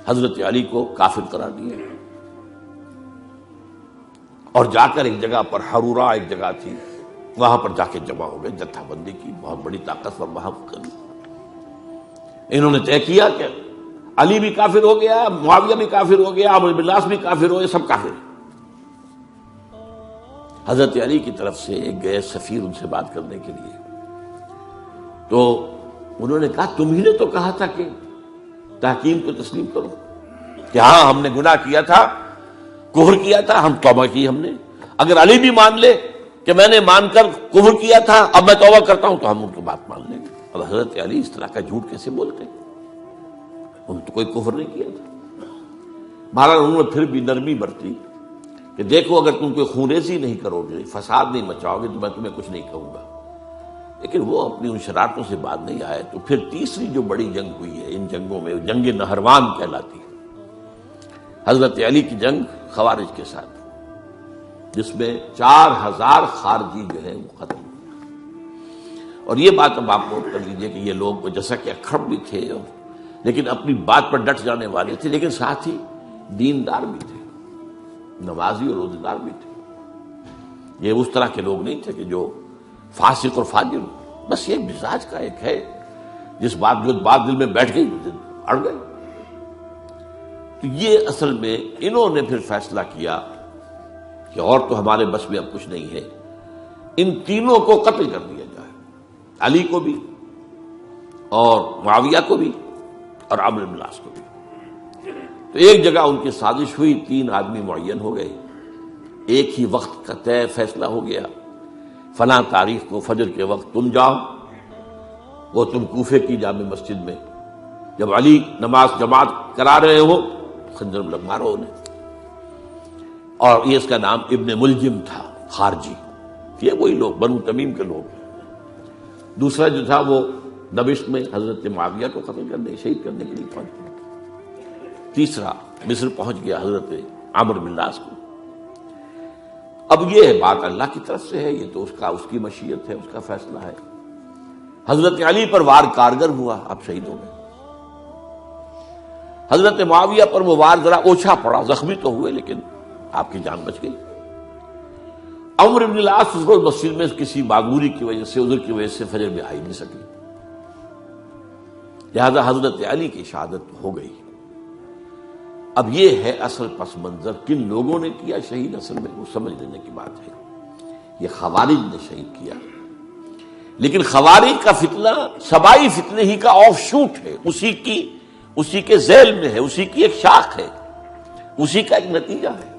حضرت علی کو کافر قرار دیا اور جا کر ایک جگہ پر حرورا ایک جگہ تھی وہاں پر جا کے جمع ہو گئے، جتھا بندی کی، بہت بڑی طاقت پر وہاں کری۔ انہوں نے طے کیا کہ علی بھی کافر ہو گیا، معاویہ بھی کافر ہو گیا، عمرو بن العاص بھی کافر ہو گئے، سب کافر ہیں۔ حضرت علی کی طرف سے ایک گئے سفیر ان سے بات کرنے کے لیے، تو انہوں نے کہا تم ہی نے تو کہا تھا کہ تحکیم کو تسلیم کرو، کہ ہاں ہم نے گناہ کیا تھا، کفر کیا تھا، ہم توبہ کی ہم نے، اگر علی بھی مان لے کہ میں نے مان کر کفر کیا تھا اب میں توبہ کرتا ہوں تو ہم ان کی بات مان لیں گے۔ اب حضرت علی اس طرح کا جھوٹ کیسے بولتے، انہوں نے تو کوئی کفر نہیں کیا تھا۔ مہاراج انہوں نے پھر بھی نرمی برتی کہ دیکھو اگر تم کوئی خونریزی نہیں کرو گے، فساد نہیں مچاؤ گے تو میں تمہیں کچھ نہیں کہوں گا، لیکن وہ اپنی ان شرارتوں سے بعد نہیں آئے۔ تو پھر تیسری جو بڑی جنگ ہوئی ہے ان جنگوں میں، جنگ نہروان کہلاتی ہے، حضرت علی کی جنگ خوارج کے ساتھ، جس میں 4000 خارجی جو ہے وہ ختم ہوئے۔ اور یہ بات اب آپ نوٹ کر لیجئے کہ یہ لوگ جیسا کہ اکھڑ بھی تھے لیکن اپنی بات پر ڈٹ جانے والے تھے، لیکن ساتھ ہی دیندار بھی تھے، نمازی اور روزدار بھی تھے۔ یہ اس طرح کے لوگ نہیں تھے کہ جو فاسق اور فاجر، بس یہ مزاج کا ایک ہے جس بات دل میں بیٹھ گئی اڑ گئی۔ تو یہ اصل میں انہوں نے پھر فیصلہ کیا کہ اور تو ہمارے بس میں اب کچھ نہیں ہے، ان تینوں کو قتل کر دیا جائے، علی کو بھی اور معاویہ کو بھی اور عمرو بن العاص کو بھی۔ تو ایک جگہ ان کی سازش ہوئی، 3 آدمی معین ہو گئے، ایک ہی وقت کا طے فیصلہ ہو گیا، فلاں تاریخ کو فجر کے وقت تم جاؤ، وہ تم کوفے کی جامع مسجد میں، جب علی نماز جماعت کرا رہے ہو خنجر مارو انہیں۔ اور یہ اس کا نام ابن ملجم تھا، خارجی، یہ وہی لوگ بنو تمیم کے لوگ۔ دوسرا جو تھا وہ دمشق میں حضرت معاویہ کو قتل کرنے، شہید کرنے کے لیے پہنچ گیا۔ تیسرا مصر پہنچ گیا حضرت عمرو بن العاص کو۔ اب یہ بات اللہ کی طرف سے ہے، یہ تو اس کی مشیت ہے، اس کا فیصلہ ہے۔ حضرت علی پر وار کارگر ہوا، اب شہید ہو گئے۔ حضرت معاویہ پر وہ وار ذرا اوچھا پڑا، زخمی تو ہوئے لیکن آپ کی جان بچ گئی۔ عمرو بن العاص اس روز مسجد میں کسی معذوری کی وجہ سے، عذر کی وجہ سے فجر میں آئی نہیں سکی، لہذا حضرت علی کی شہادت ہو گئی۔ اب یہ ہے اصل پس منظر، کن لوگوں نے کیا شہید، اصل میں وہ سمجھ لینے کی بات ہے، یہ خوارج نے شہید کیا۔ لیکن خوارج کا فتنہ سبائی فتنے ہی کا آف شوٹ ہے، اسی کے ذیل میں ہے، اسی کی ایک شاخ ہے، اسی کا ایک نتیجہ ہے۔